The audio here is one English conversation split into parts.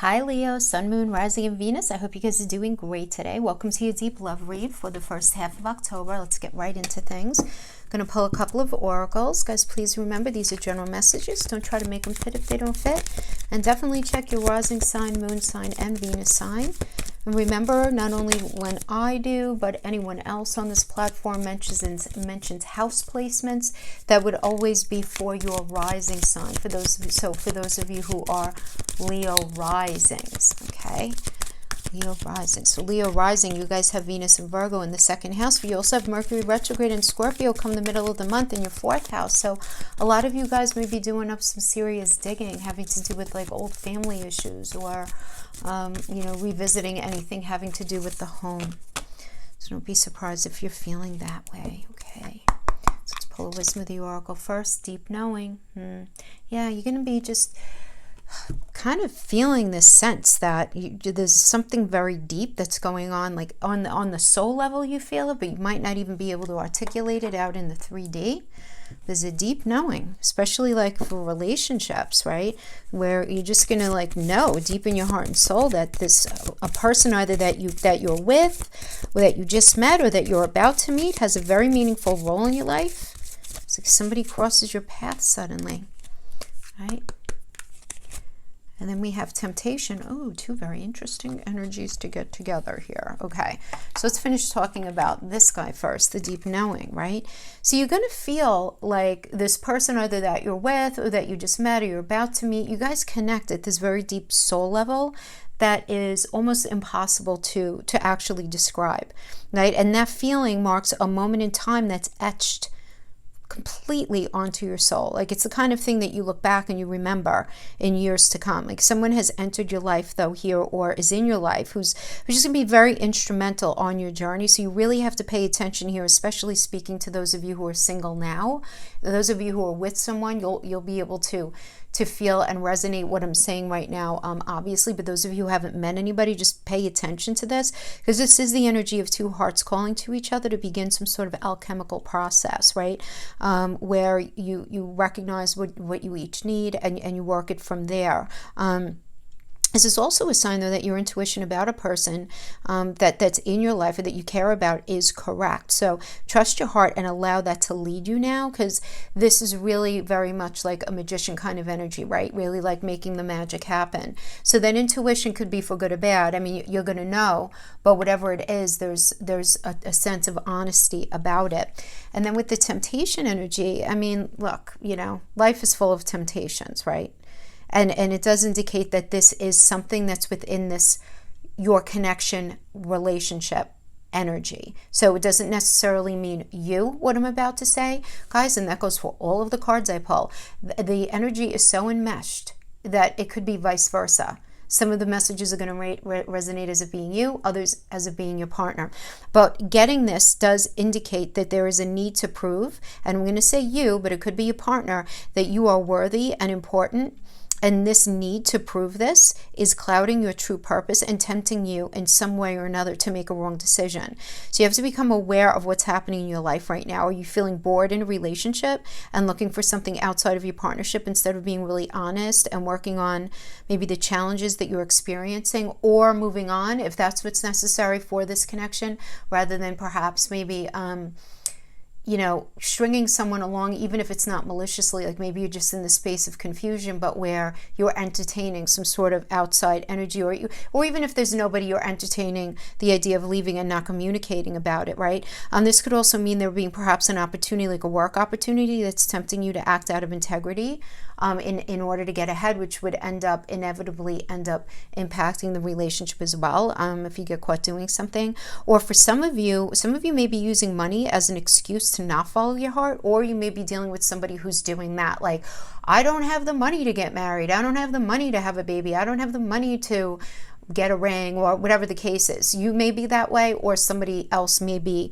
Hi Leo, Sun, Moon, Rising, and Venus. I hope you guys are doing great today. Welcome to your deep love read for the first half of October. Let's get right into things. I'm going to pull a couple of oracles. Guys, please remember these are general messages. Don't try to make them fit if they don't fit. And definitely check your rising sign, moon sign, and Venus sign. And remember, not only when I do, but anyone else on this platform mentions house placements, that would always be for your rising sign. For those of you who are Leo risings, okay? Leo rising. So Leo rising, you guys have Venus and Virgo in the second house. You also have Mercury retrograde and Scorpio come the middle of the month in your fourth house. So a lot of you guys may be doing up some serious digging, having to do with like old family issues, or revisiting anything having to do with the home. So don't be surprised if you're feeling that way, okay? So let's pull a wisdom of the oracle first. Deep knowing. Yeah, you're going to be just kind of feeling this sense that there's something very deep that's going on, like on the soul level you feel it, but you might not even be able to articulate it out in the 3D. There's a deep knowing, especially like for relationships, right? Where you're just gonna like know deep in your heart and soul that a person either that you're with, or that you just met, or that you're about to meet has a very meaningful role in your life. It's like somebody crosses your path suddenly, right? And then we have temptation. Oh, two very interesting energies to get together here. Okay, so let's finish talking about this guy first, the deep knowing, right? So you're going to feel like this person either that you're with, or that you just met, or you're about to meet, you guys connect at this very deep soul level that is almost impossible to actually describe, right? And that feeling marks a moment in time that's etched completely onto your soul. Like it's the kind of thing that you look back and you remember in years to come. Like someone has entered your life though here, or is in your life, who's just gonna be very instrumental on your journey. So you really have to pay attention here, especially speaking to those of you who are single now. Those of you who are with someone, you'll be able to feel and resonate what I'm saying right now, obviously. But those of you who haven't met anybody, just pay attention to this, because this is the energy of two hearts calling to each other to begin some sort of alchemical process, right? Where you recognize what you each need, and you work it from there. This is also a sign, though, that your intuition about a person that's in your life or that you care about is correct. So trust your heart and allow that to lead you now, because this is really very much like a magician kind of energy, right? Really like making the magic happen. So that intuition could be for good or bad. I mean, you're going to know, but whatever it is, there's a sense of honesty about it. And then with the temptation energy, I mean, look, life is full of temptations, right? And it does indicate that this is something that's within your connection relationship energy. So it doesn't necessarily mean what I'm about to say, guys, and that goes for all of the cards I pull. The energy is so enmeshed that it could be vice versa. Some of the messages are going to resonate as it being you, others as it being your partner. But getting this does indicate that there is a need to prove, and I'm going to say you, but it could be your partner, that you are worthy and important. And this need to prove this is clouding your true purpose and tempting you in some way or another to make a wrong decision. So you have to become aware of what's happening in your life right now. Are you feeling bored in a relationship and looking for something outside of your partnership instead of being really honest and working on maybe the challenges that you're experiencing, or moving on if that's what's necessary for this connection, rather than perhaps maybe stringing someone along, even if it's not maliciously, like maybe you're just in the space of confusion, but where you're entertaining some sort of outside energy, or even if there's nobody, you're entertaining the idea of leaving and not communicating about it, right? This could also mean there being perhaps an opportunity, like a work opportunity, that's tempting you to act out of integrity in order to get ahead, which would inevitably end up impacting the relationship as well, if you get caught doing something. Or for some of you may be using money as an excuse to not follow your heart, or you may be dealing with somebody who's doing that, like, I don't have the money to get married, I don't have the money to have a baby, I don't have the money to get a ring, or whatever the case is. You may be that way, or somebody else may be,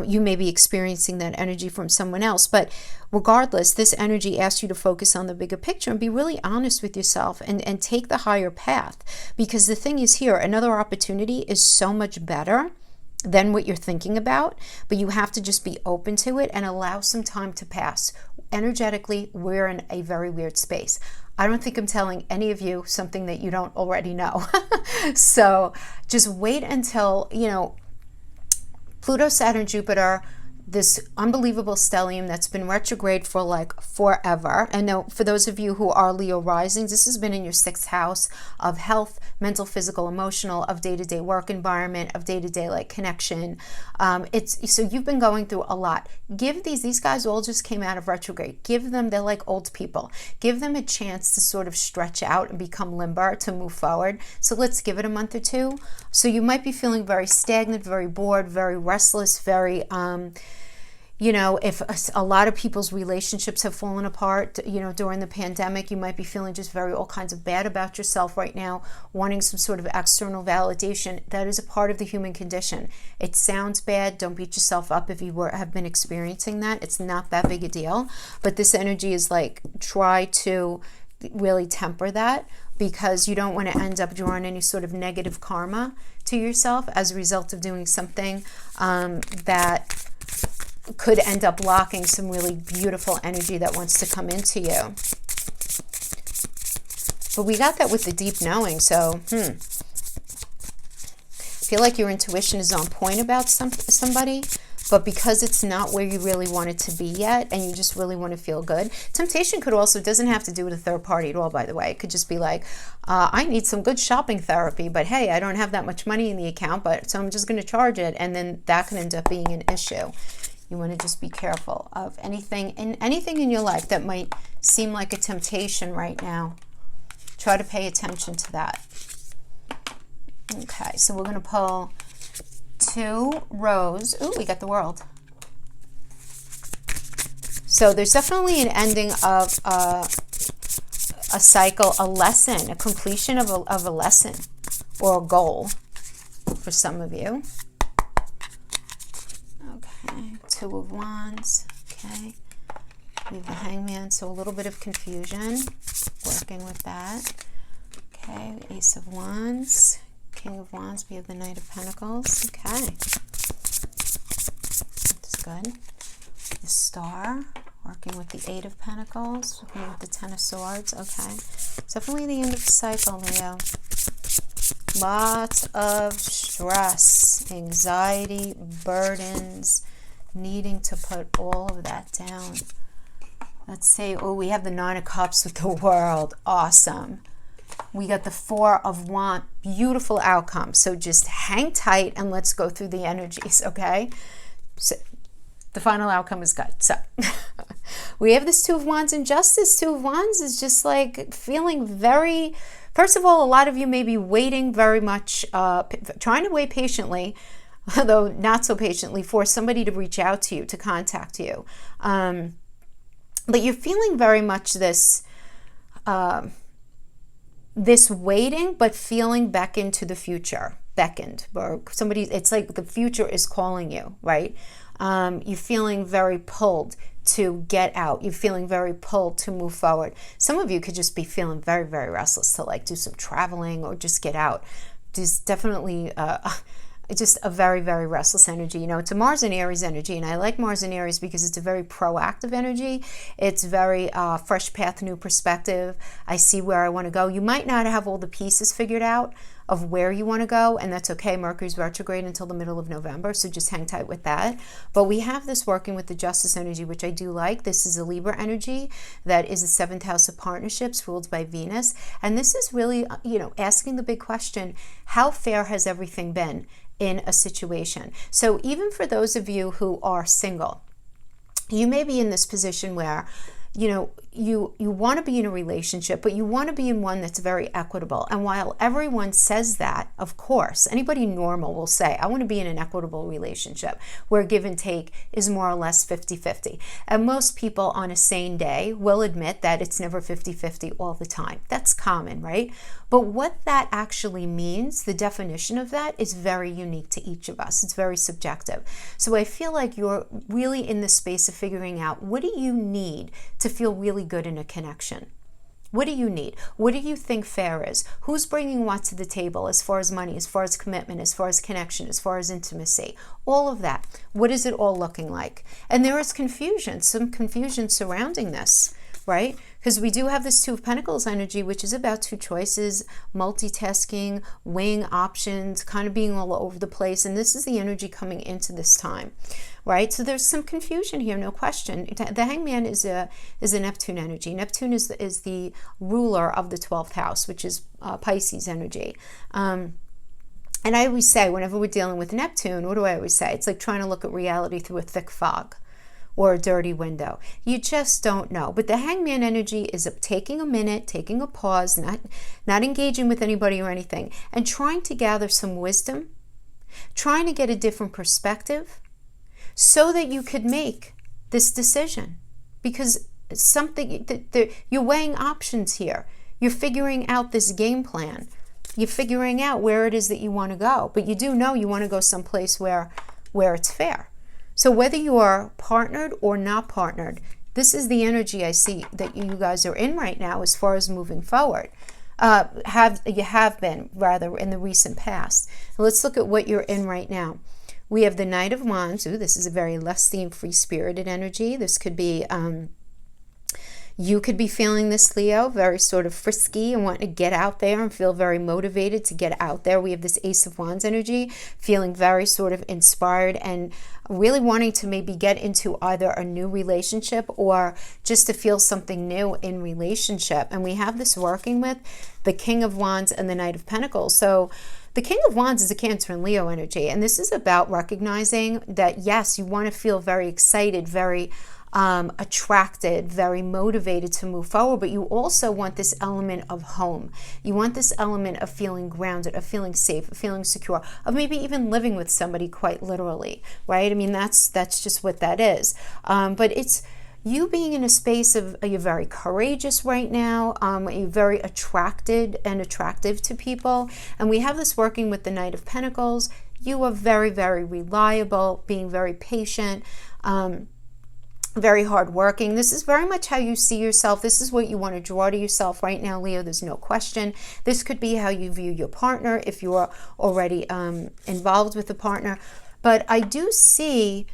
you may be experiencing that energy from someone else. But regardless, this energy asks you to focus on the bigger picture and be really honest with yourself and take the higher path. Because the thing is here, another opportunity is so much better than what you're thinking about, but you have to just be open to it and allow some time to pass. Energetically, we're in a very weird space. I don't think I'm telling any of you something that you don't already know. So just wait until, you know, Pluto, Saturn, Jupiter, this unbelievable stellium that's been retrograde for like forever. And now for those of you who are Leo risings, this has been in your 6th house of health, mental, physical, emotional, of day-to-day work environment, of day-to-day like connection. So you've been going through a lot. Give these guys all just came out of retrograde. Give them, they're like old people. Give them a chance to sort of stretch out and become limber, to move forward. So let's give it a month or two. So you might be feeling very stagnant, very bored, very restless, very, you know, if a lot of people's relationships have fallen apart, you know, during the pandemic, you might be feeling just very all kinds of bad about yourself right now, wanting some sort of external validation. That is a part of the human condition. It sounds bad. Don't beat yourself up if you have been experiencing that. It's not that big a deal. But this energy is like, try to really temper that, because you don't want to end up drawing any sort of negative karma to yourself as a result of doing something that could end up blocking some really beautiful energy that wants to come into you. But we got that with the deep knowing, so I feel like your intuition is on point about somebody, but because it's not where you really want it to be yet, and you just really want to feel good. Temptation could also, doesn't have to do with a third party at all, by the way. It could just be like, I need some good shopping therapy, but hey, I don't have that much money in the account, so I'm just going to charge it, and then that can end up being an issue. You want to just be careful of anything in your life that might seem like a temptation right now. Try to pay attention to that. Okay, so we're going to pull 2 rows. Ooh, we got the World. So there's definitely an ending of a cycle, a lesson, a completion of a lesson or a goal for some of you. Okay, 2 of Wands. Okay, we have the Hangman, so a little bit of confusion, working with that. Okay, Ace of Wands, King of Wands, we have the Knight of Pentacles. Okay, that's good. The Star, working with the 8 of Pentacles, working with the 10 of Swords. Okay, it's definitely the end of the cycle, Leo. Lots of stress, anxiety, burdens, needing to put all of that down. Let's see. Oh, we have the 9 of Cups with the World. Awesome. We got the 4 of Wands. Beautiful outcome. So just hang tight and let's go through the energies, okay? So the final outcome is good. So we have this 2 of Wands and Justice. 2 of Wands is just like feeling very... First of all, a lot of you may be waiting very much, trying to wait patiently, although not so patiently, for somebody to reach out to you, to contact you. But you're feeling very much this waiting, but feeling back into the future, beckoned, or somebody, it's like the future is calling you, right? You're feeling very pulled to get out. You're feeling very pulled to move forward. Some of you could just be feeling very, very restless to like do some traveling or just get out. There's definitely just a very, very restless energy. You know, it's a Mars and Aries energy, and I like Mars and Aries because it's a very proactive energy. It's very fresh path, new perspective. I see where I want to go. You might not have all the pieces figured out of where you want to go, and that's okay. Mercury's retrograde until the middle of November, so just hang tight with that. But we have this working with the Justice energy, which I do like. This is a Libra energy that is the 7th house of partnerships, ruled by Venus. And this is really, you know, asking the big question, how fair has everything been in a situation? So even for those of you who are single, you may be in this position where, you know, you want to be in a relationship, but you want to be in one that's very equitable. And while everyone says that, of course, anybody normal will say, I want to be in an equitable relationship where give and take is more or less 50-50. And most people on a sane day will admit that it's never 50-50 all the time. That's common, right? But what that actually means, the definition of that, is very unique to each of us. It's very subjective. So I feel like you're really in the space of figuring out, what do you need to feel really good in a connection? What do you need? What do you think fair is? Who's bringing what to the table as far as money, as far as commitment, as far as connection, as far as intimacy? All of that. What is it all looking like? And there is confusion, some confusion surrounding this, right? Because we do have this Two of Pentacles energy, which is about two choices, multitasking, weighing options, kind of being all over the place. And this is the energy coming into this time, right? So there's some confusion here, no question. The Hangman is a Neptune energy. Neptune is the ruler of the 12th house, which is Pisces energy. And I always say, whenever we're dealing with Neptune, what do I always say? It's like trying to look at reality through a thick fog or a dirty window. You just don't know. But the Hangman energy is taking a minute, taking a pause, not engaging with anybody or anything, and trying to gather some wisdom, trying to get a different perspective so that you could make this decision. Because you're weighing options here. You're figuring out this game plan. You're figuring out where it is that you want to go. But you do know you want to go someplace where it's fair. So whether you are partnered or not partnered, this is the energy I see that you guys are in right now as far as moving forward. You have been, rather, in the recent past. Let's look at what you're in right now. We have the Knight of Wands. Ooh, this is a very lusty, free-spirited energy. This could be... you could be feeling this, Leo, very sort of frisky and wanting to get out there and feel very motivated to get out there. We have this Ace of Wands energy, feeling very sort of inspired and really wanting to maybe get into either a new relationship or just to feel something new in relationship. And we have this working with the King of Wands and the Knight of Pentacles. So the King of Wands is a Cancer and Leo energy. And this is about recognizing that, yes, you want to feel very excited, very attracted, very motivated to move forward, but you also want this element of home. You want this element of feeling grounded, of feeling safe, of feeling secure, of maybe even living with somebody quite literally, right? I mean, that's just what that is. But it's you being in a space of, you're very courageous right now, you're very attracted and attractive to people. And we have this working with the Knight of Pentacles. You are very, very reliable, being very patient, very hardworking. This is very much how you see yourself. This is what you want to draw to yourself right now, Leo. There's no question. This could be how you view your partner if you are already involved with a partner. But I do see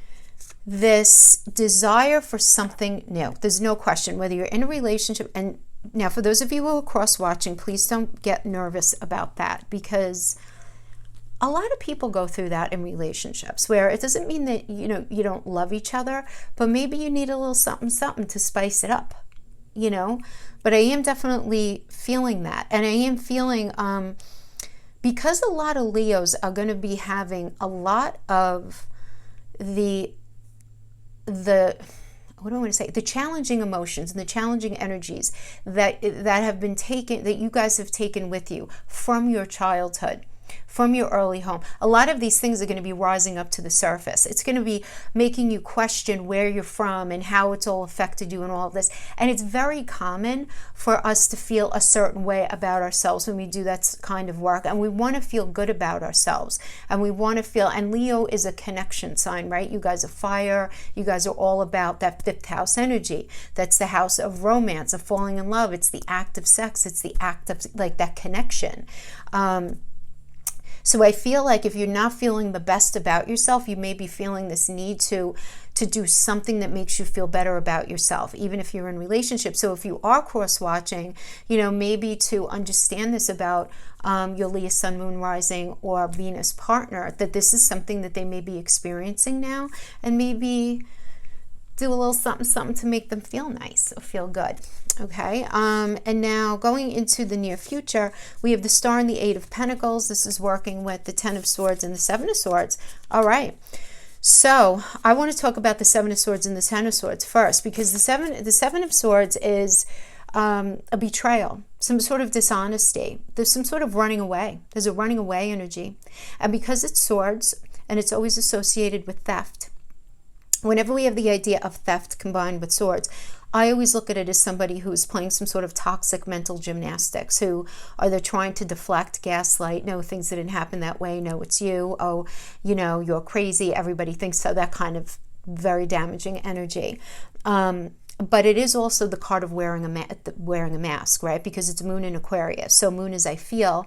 this desire for something new. There's no question whether you're in a relationship. And now for those of you who are cross-watching, please don't get nervous about that, because a lot of people go through that in relationships where it doesn't mean that, you don't love each other, but maybe you need a little something to spice it up, But I am definitely feeling that. And I am feeling, because a lot of Leos are going to be having a lot of the what do I want to say? The challenging emotions and the challenging energies that have been taken, that you guys have taken with you from your childhood, from your early home. A lot of these things are going to be rising up to the surface. It's going to be making you question where you're from and how it's all affected you and all of this. And it's very common for us to feel a certain way about ourselves when we do that kind of work. And we want to feel good about ourselves. And we want to feel, and Leo is a connection sign, right? You guys are fire. You guys are all about that fifth house energy. That's the house of romance, of falling in love. It's the act of sex. It's the act of like that connection. So I feel like if you're not feeling the best about yourself, you may be feeling this need to do something that makes you feel better about yourself, even if you're in relationships. So if you are cross-watching, maybe to understand this about your Leo, Sun, Moon, Rising, or Venus partner, that this is something that they may be experiencing now, and maybe do a little something to make them feel nice or feel good. Okay, and now going into the near future, we have the Star and the Eight of Pentacles. This is working with the Ten of Swords and the Seven of Swords. All right, so I want to talk about the Seven of Swords and the Ten of Swords first, because the Seven of Swords is a betrayal, some sort of dishonesty. There's some sort of running away. There's a running away energy, and because it's swords and it's always associated with theft. Whenever we have the idea of theft combined with swords, I always look at it as somebody who's playing some sort of toxic mental gymnastics, who are they trying to deflect, gaslight, no, things didn't happen that way, no, it's you, oh, you're crazy, everybody thinks so, that kind of very damaging energy. But it is also the card of wearing a mask, right? Because it's Moon in Aquarius. So Moon is I feel,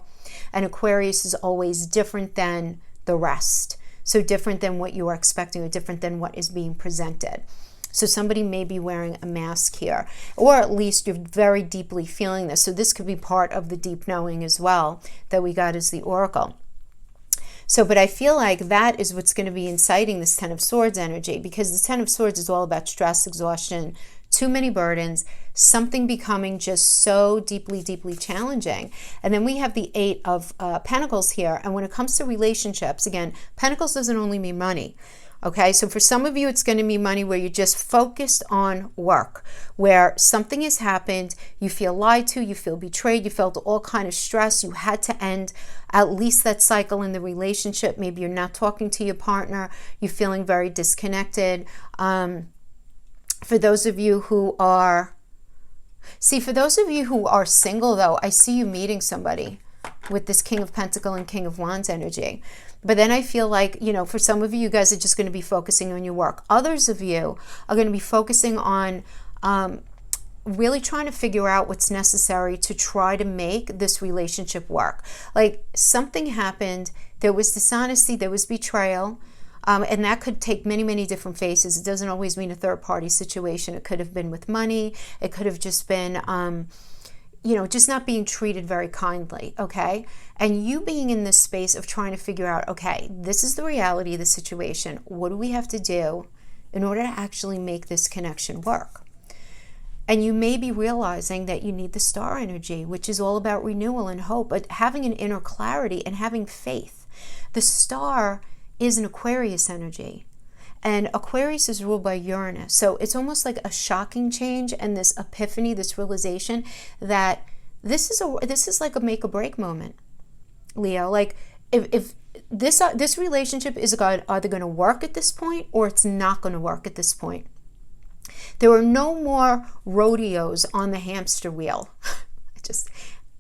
and Aquarius is always different than the rest. So different than what you are expecting, or different than what is being presented. So somebody may be wearing a mask here, or at least you're very deeply feeling this. So this could be part of the deep knowing as well that we got as the oracle. So, but I feel like that is what's going to be inciting this Ten of Swords energy, because the Ten of Swords is all about stress, exhaustion, too many burdens, something becoming just so deeply, deeply challenging. And then we have the Eight of Pentacles here. And when it comes to relationships, again, Pentacles doesn't only mean money. Okay, so for some of you, it's going to be money where you're just focused on work, where something has happened, you feel lied to, you feel betrayed, you felt all kind of stress, you had to end at least that cycle in the relationship. Maybe you're not talking to your partner, you're feeling very disconnected. For those of you who are, for those of you who are single though, I see you meeting somebody with this King of Pentacles and King of Wands energy. But then I feel like, you know, for some of you, you guys are just going to be focusing on your work. Others of you are going to be focusing on really trying to figure out what's necessary to try to make this relationship work. Like something happened, there was dishonesty, there was betrayal, and that could take many, many different faces. It doesn't always mean a third-party situation. It could have been with money. It could have just been you know, just not being treated very kindly, okay? And you being in this space of trying to figure out, okay, this is the reality of the situation. What do we have to do in order to actually make this connection work? And you may be realizing that you need the star energy, which is all about renewal and hope, but having an inner clarity and having faith. The star is an Aquarius energy. And Aquarius is ruled by Uranus. So it's almost like a shocking change and this epiphany, this realization that this is like a make or break moment, Leo. Like if this relationship is either going to work at this point or it's not going to work at this point. There are no more rodeos on the hamster wheel. I just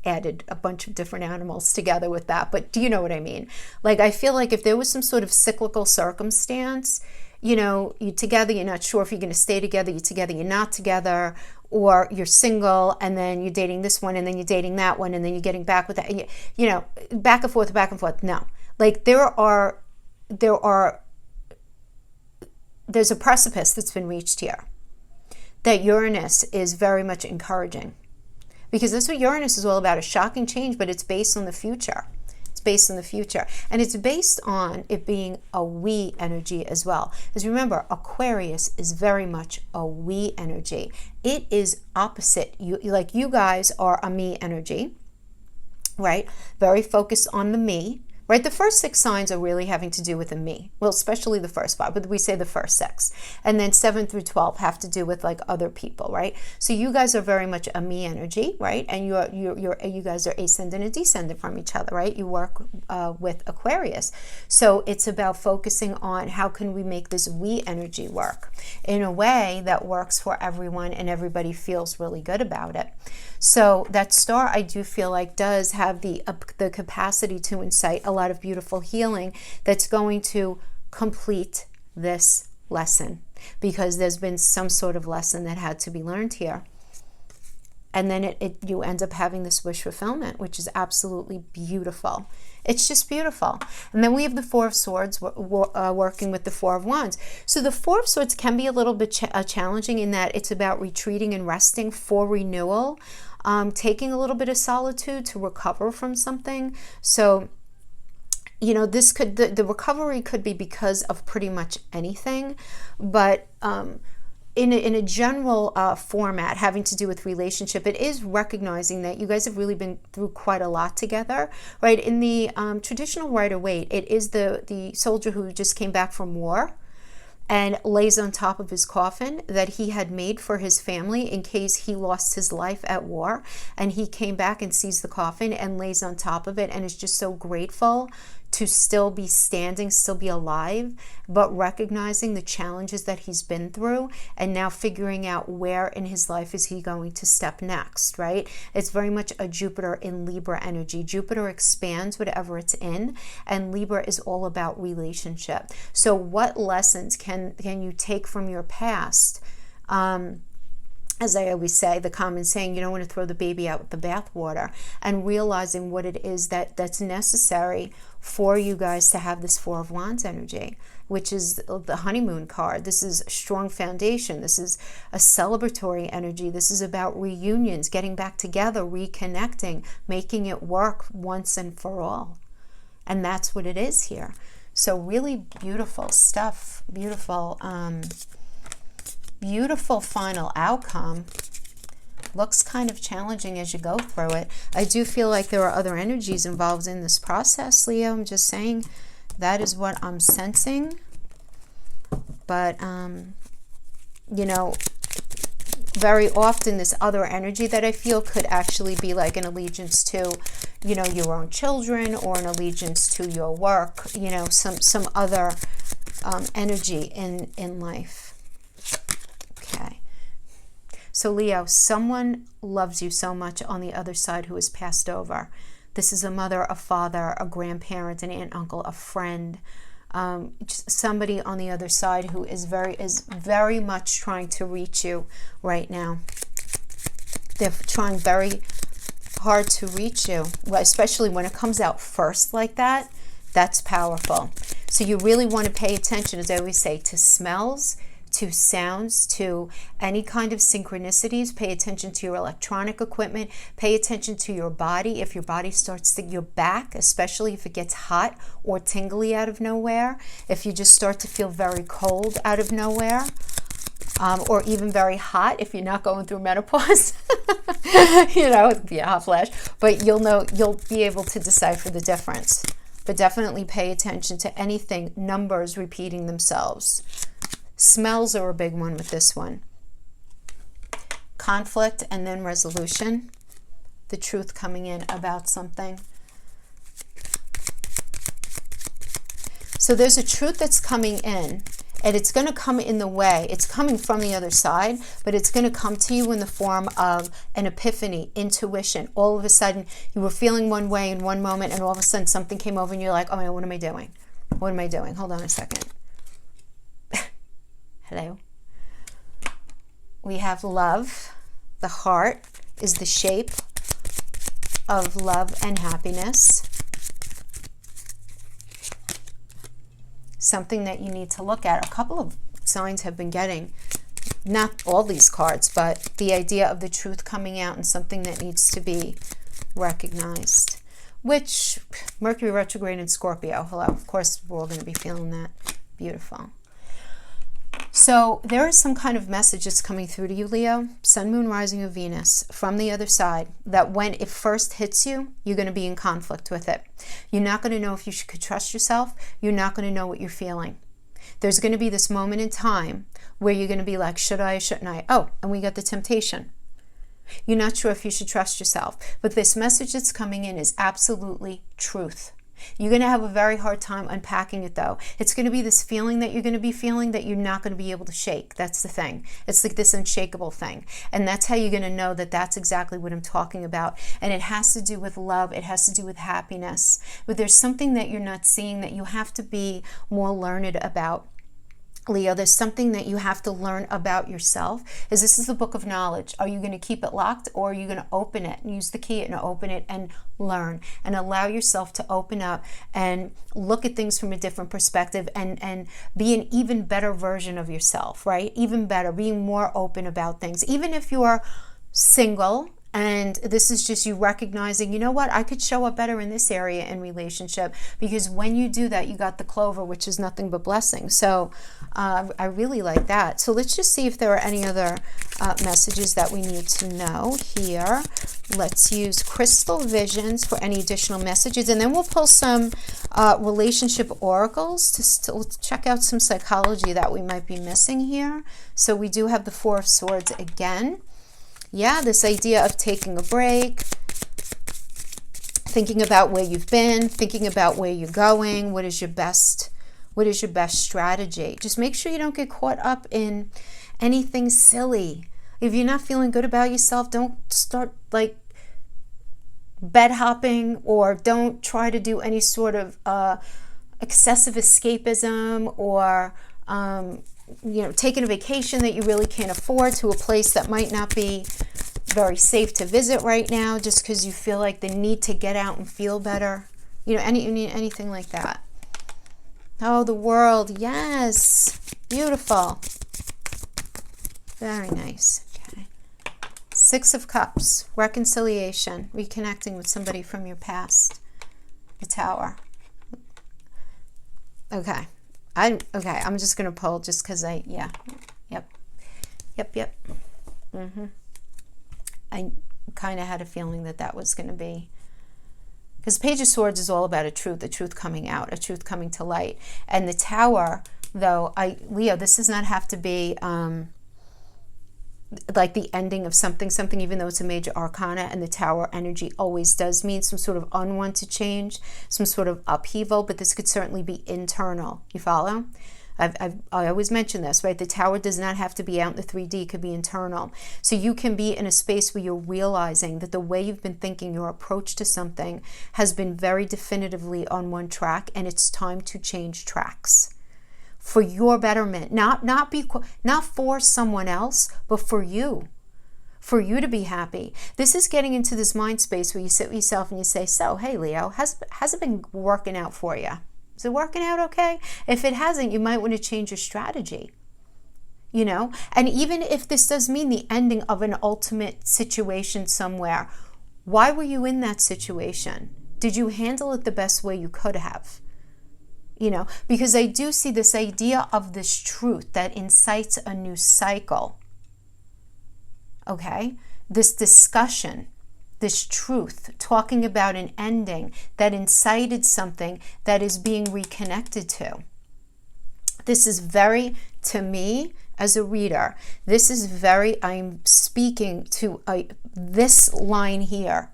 added a bunch of different animals together with that, but do you know what I mean? Like I feel like if there was some sort of cyclical circumstance, you know, you're together, you're not sure if you're going to stay together, you're together, you're not together, or you're single and then you're dating this one and then you're dating that one and then you're getting back with that, and you know, back and forth. No, like there's a precipice that's been reached here that Uranus is very much encouraging, because that's what Uranus is all about, a shocking change, but it's based on the future. Based on the future, and it's based on it being a we energy as well. Because remember, Aquarius is very much a we energy. It is opposite you, like you guys are a me energy, right? Very focused on the me, right? The first 6 signs are really having to do with the me. Well, especially the first 5, but we say the first 6. And then 7 through 12 have to do with like other people, right? So you guys are very much a me energy, right? And you guys are ascendant and descendant from each other, right? You work with Aquarius. So it's about focusing on how can we make this we energy work in a way that works for everyone and everybody feels really good about it. So that star, I do feel like, does have the capacity to incite a lot of beautiful healing that's going to complete this lesson, because there's been some sort of lesson that had to be learned here. And then you end up having this wish fulfillment, which is absolutely beautiful. It's just beautiful. And then we have the Four of Swords working with the Four of Wands. So the Four of Swords can be a little bit challenging in that it's about retreating and resting for renewal, taking a little bit of solitude to recover from something. So, you know, this could, the recovery could be because of pretty much anything, but in a general format having to do with relationship, it is recognizing that you guys have really been through quite a lot together, right? In the traditional Rider-Waite, it is the soldier who just came back from war and lays on top of his coffin that he had made for his family in case he lost his life at war. And he came back and sees the coffin and lays on top of it and is just so grateful to still be standing, still be alive, but recognizing the challenges that he's been through and now figuring out where in his life is he going to step next, right? It's very much a Jupiter in Libra energy. Jupiter expands whatever it's in, and Libra is all about relationship. So what lessons can you take from your past as I always say, the common saying, you don't want to throw the baby out with the bathwater, and realizing what it is that's necessary for you guys to have this Four of Wands energy, which is the honeymoon card. This is a strong foundation. This is a celebratory energy. This is about reunions, getting back together, reconnecting, making it work once and for all. And that's what it is here. So really beautiful stuff, beautiful final outcome. Looks kind of challenging as you go through it. I do feel like there are other energies involved in this process, Leo. I'm just saying that is what I'm sensing. But, you know, very often this other energy that I feel could actually be like an allegiance to, you know, your own children, or an allegiance to your work, you know, some other energy in life. Okay. So Leo, someone loves you so much on the other side who has passed over. This is a mother, a father, a grandparent, an aunt, uncle, a friend, somebody on the other side who is very much trying to reach you right now. They're trying very hard to reach you, especially when it comes out first like that. That's powerful. So you really want to pay attention, as I always say, to smells, to sounds, to any kind of synchronicities. Pay attention to your electronic equipment. Pay attention to your body. If your body starts to, your back, especially if it gets hot or tingly out of nowhere. If you just start to feel very cold out of nowhere. Or even very hot if you're not going through menopause. You know, it'd be a hot flash. But you'll know, you'll be able to decipher the difference. But definitely pay attention to anything, numbers repeating themselves. Smells are a big one with this one. Conflict and then resolution. The truth coming in about something. So there's a truth that's coming in, and it's going to come in the way. It's coming from the other side, but it's going to come to you in the form of an epiphany, intuition. All of a sudden, you were feeling one way in one moment, and all of a sudden something came over and you're like, oh my, what am I doing? What am I doing? Hold on a second. Hello. We have love. The heart is the shape of love and happiness. Something that you need to look at. A couple of signs have been getting, not all these cards, but the idea of the truth coming out and something that needs to be recognized. Which, Mercury retrograde in Scorpio. Hello. Of course, we're all going to be feeling that. Beautiful. So there is some kind of message that's coming through to you, Leo, Sun, Moon, Rising of Venus, from the other side, that when it first hits you, you're going to be in conflict with it. You're not going to know if you could trust yourself. You're not going to know what you're feeling. There's going to be this moment in time where you're going to be like, should I, shouldn't I? Oh, and we got the temptation. You're not sure if you should trust yourself. But this message that's coming in is absolutely truth. You're going to have a very hard time unpacking it, though. It's going to be this feeling that you're going to be feeling that you're not going to be able to shake. That's the thing. It's like this unshakable thing. And that's how you're going to know that that's exactly what I'm talking about. And it has to do with love. It has to do with happiness. But there's something that you're not seeing that you have to be more learned about. Leo, there's something that you have to learn about yourself. This is the book of knowledge. Are you going to keep it locked, or are you going to open it and use the key and open it and learn and allow yourself to open up and look at things from a different perspective and be an even better version of yourself, right? Even better, being more open about things. Even if you're single, and this is just you recognizing, you know what, I could show up better in this area in relationship, because when you do that, you got the clover, which is nothing but blessing. So I really like that. So let's just see if there are any other messages that we need to know here. Let's use crystal visions for any additional messages, and then we'll pull some relationship oracles to let's check out some psychology that we might be missing here. So we do have the Four of Swords again. Yeah, this idea of taking a break, thinking about where you've been, thinking about where you're going, what is your best strategy. Just make sure you don't get caught up in anything silly. If you're not feeling good about yourself, don't start like bed hopping, or don't try to do any sort of excessive escapism, or taking a vacation that you really can't afford to a place that might not be very safe to visit right now, just because you feel like the need to get out and feel better. Anything like that. Oh, the World. Yes. Beautiful. Very nice. Okay. Six of Cups. Reconciliation. Reconnecting with somebody from your past. The Tower. Okay. I'm just going to pull just because Yep. I kind of had a feeling that was going to be, because Page of Swords is all about the truth coming out, a truth coming to light. And the Tower, though, Leo, this does not have to be like the ending of something, even though it's a major arcana, and the Tower energy always does mean some sort of unwanted change, some sort of upheaval, but this could certainly be internal. You follow? I always mention this, right? The Tower does not have to be out in the 3D, it could be internal. So you can be in a space where you're realizing that the way you've been thinking, your approach to something has been very definitively on one track, and it's time to change tracks. For your betterment, not for someone else, but for you to be happy. This is getting into this mind space where you sit with yourself and you say, so, hey, Leo, has it been working out for you? Is it working out okay? If it hasn't, you might want to change your strategy. And even if this does mean the ending of an ultimate situation somewhere, why were you in that situation? Did you handle it the best way you could have? Because I do see this idea of this truth that incites a new cycle. Okay? This discussion, this truth, talking about an ending that incited something that is being reconnected to. This is very, to me, as a reader, I'm speaking to this line here.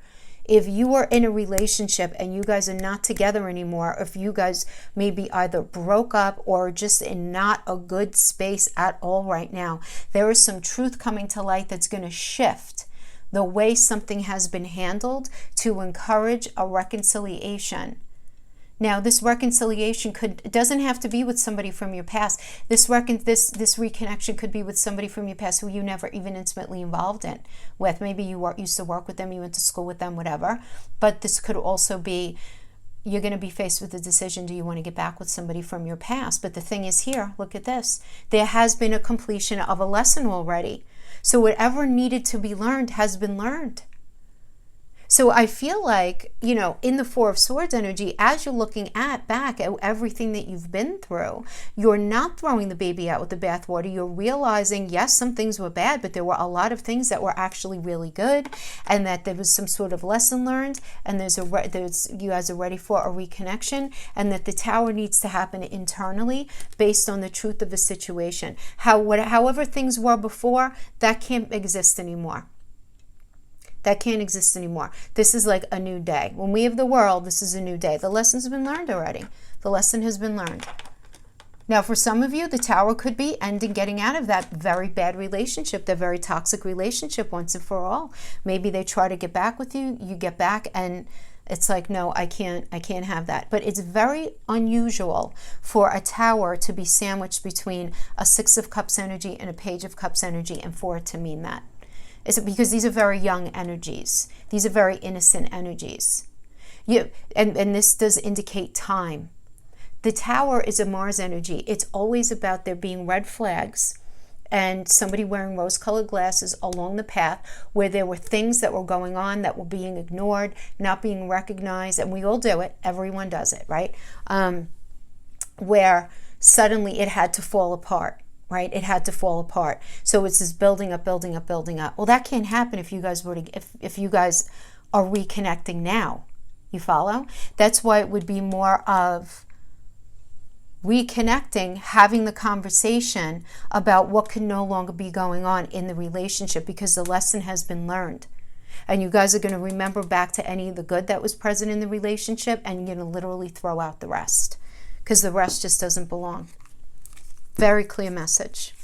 If you are in a relationship and you guys are not together anymore, if you guys maybe either broke up or just in not a good space at all right now, there is some truth coming to light that's going to shift the way something has been handled to encourage a reconciliation. Now, this reconciliation doesn't have to be with somebody from your past. This reconnection could be with somebody from your past who you never even intimately involved in with. Maybe you used to work with them, you went to school with them, whatever. But this could also be, you're going to be faced with the decision, do you want to get back with somebody from your past? But the thing is here, look at this. There has been a completion of a lesson already. So whatever needed to be learned has been learned. So I feel like, in the Four of Swords energy, as you're looking back at everything that you've been through, you're not throwing the baby out with the bathwater. You're realizing, yes, some things were bad, but there were a lot of things that were actually really good, and that there was some sort of lesson learned, and you guys are ready for a reconnection, and that the Tower needs to happen internally based on the truth of the situation. However things were before, that can't exist anymore. That can't exist anymore. This is like a new day. When we have the World, this is a new day. The lesson's been learned already. The lesson has been learned. Now, for some of you, the Tower could be getting out of that very bad relationship, that very toxic relationship once and for all. Maybe they try to get back with you, you get back, and it's like, no, I can't have that. But it's very unusual for a Tower to be sandwiched between a Six of Cups energy and a Page of Cups energy, and for it to mean that. Is it because these are very young energies? These are very innocent energies. And this does indicate time. The Tower is a Mars energy. It's always about there being red flags and somebody wearing rose-colored glasses along the path where there were things that were going on that were being ignored, not being recognized, and we all do it. Everyone does it, right? Where suddenly it had to fall apart. Right? It had to fall apart. So it's this building up. Well, that can't happen if you guys if you guys are reconnecting now. You follow? That's why it would be more of reconnecting, having the conversation about what can no longer be going on in the relationship, because the lesson has been learned. And you guys are going to remember back to any of the good that was present in the relationship, and you're going to literally throw out the rest, because the rest just doesn't belong. Very clear message.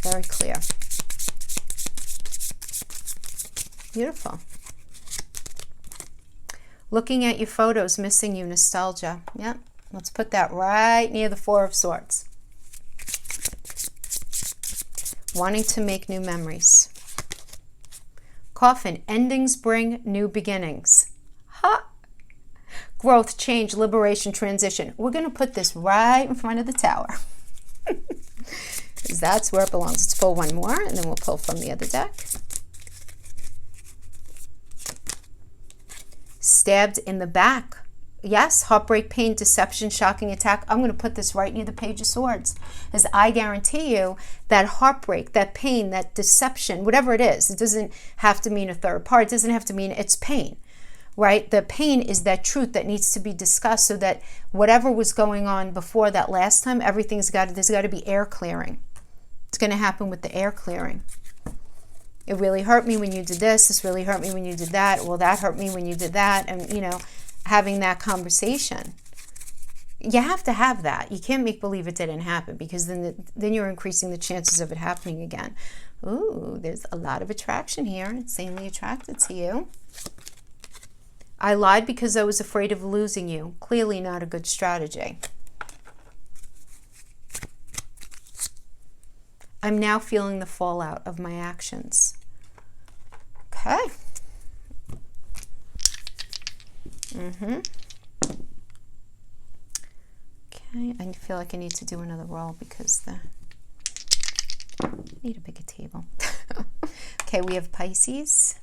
Very clear. Beautiful. Looking at your photos, missing you, nostalgia. Yep. Let's put that right near the Four of Swords. wanting to make new memories. Coffin, endings bring new beginnings. Ha! Growth, change, liberation, transition. We're going to put this right in front of the tower. Because that's where it belongs. Let's pull one more, and then we'll pull from the other deck. Stabbed in the back. Yes, heartbreak, pain, deception, shocking attack. I'm going to put this right near the Page of Swords, as I guarantee you that heartbreak, that pain, that deception, whatever it is, it doesn't have to mean a third party. It doesn't have to mean it's pain, right? The pain is that truth that needs to be discussed, so that whatever was going on before that last time, there's got to be air clearing. It's going to happen with the air clearing. It really hurt me when you did this. This really hurt me when you did that. Well, that hurt me when you did that. And, you know, having that conversation. You have to have that. You can't make believe it didn't happen, because then you're increasing the chances of it happening again. Ooh, there's a lot of attraction here. Insanely attracted to you. I lied because I was afraid of losing you. Clearly not a good strategy. I'm now feeling the fallout of my actions. Okay. Okay, I feel like I need to do another roll because I need a bigger table. Okay, we have Pisces,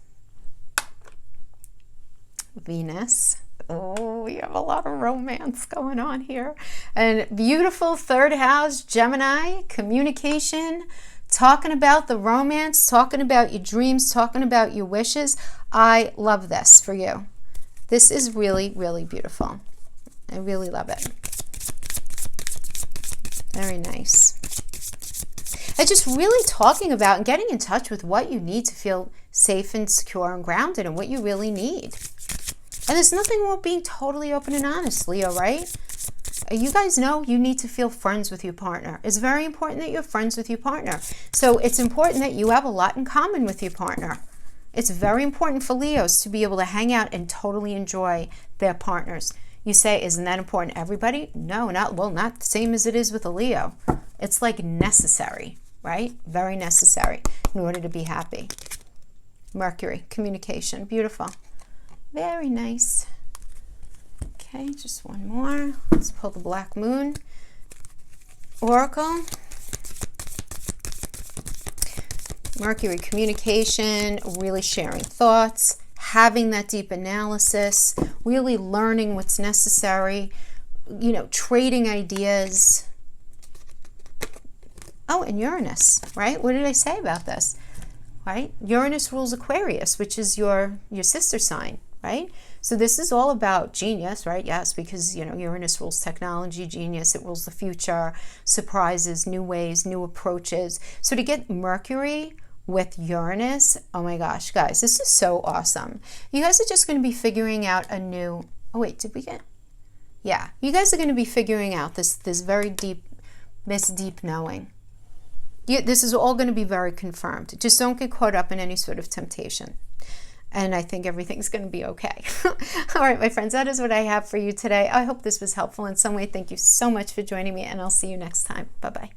Venus. Oh, we have a lot of romance going on here. And beautiful third house, Gemini, communication, talking about the romance, talking about your dreams, talking about your wishes. I love this for you. This is really, really beautiful. I really love it. Very nice. It's just really talking about and getting in touch with what you need to feel safe and secure and grounded, and what you really need. And there's nothing wrong with being totally open and honest, Leo, right? You guys know you need to feel friends with your partner. It's very important that you're friends with your partner. So it's important that you have a lot in common with your partner. It's very important for Leos to be able to hang out and totally enjoy their partners. You say, isn't that important to everybody? No, not the same as it is with a Leo. It's like necessary, right? Very necessary in order to be happy. Mercury, communication, beautiful. Very nice. Okay, just one more. Let's pull the Black Moon Oracle. Mercury, communication, really sharing thoughts, having that deep analysis, really learning what's necessary, you know, trading ideas. Oh, and Uranus, right? What did I say about this? Right? Uranus rules Aquarius, which is your sister sign, right? So this is all about genius, right? Yes, because, you know, Uranus rules technology, genius. It rules the future, surprises, new ways, new approaches. So to get Mercury with Uranus, oh my gosh, guys, this is so awesome. You guys are just going to be figuring out a new, oh wait, did we get, yeah, you guys are going to be figuring out this very deep, this deep knowing. This is all going to be very confirmed. Just don't get caught up in any sort of temptation. And I think everything's going to be okay. All right, my friends, that is what I have for you today. I hope this was helpful in some way. Thank you so much for joining me, and I'll see you next time. Bye-bye.